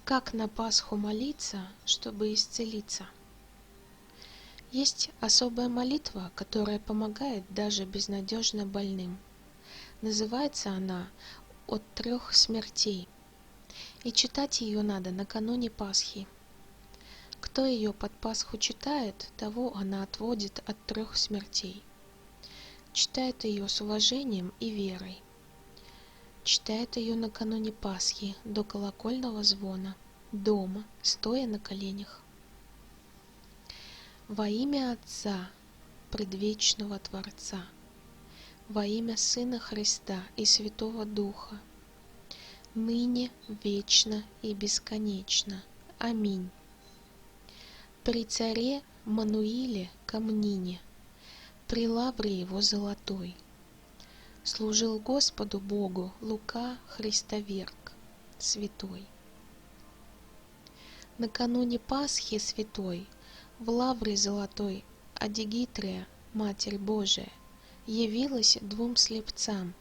Как на Пасху молиться, чтобы исцелиться? Есть особая молитва, которая помогает даже безнадежно больным. Называется она «От трех смертей», и читать ее надо накануне Пасхи. Кто ее под Пасху читает, того она отводит от трех смертей. Читает ее с уважением и верой. Читает ее накануне Пасхи до колокольного звона, дома, стоя на коленях. Во имя Отца, предвечного Творца, во имя Сына Христа и Святого Духа, ныне, вечно и бесконечно. Аминь. При царе Мануиле Камнине, при лавре его золотой, служил Господу Богу Лука Христоверг, святой. Накануне Пасхи святой в лавре золотой Адигитрия, Матерь Божия, явилась двум слепцам.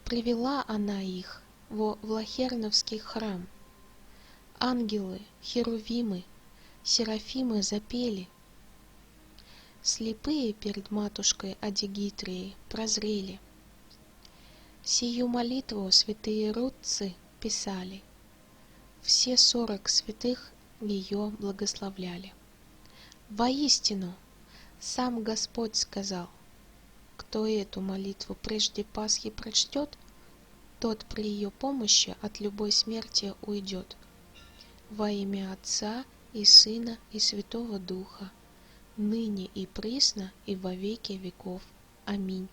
Привела она их во Влахерновский храм. Ангелы, херувимы, серафимы запели. Слепые перед матушкой Адигитрией прозрели. Сию молитву святые рудцы писали. Все 40 святых ее благословляли. Воистину, сам Господь сказал: кто эту молитву прежде Пасхи прочтет, тот при ее помощи от любой смерти уйдет. Во имя Отца и Сына и Святого Духа, ныне и присно и во веки веков. Аминь.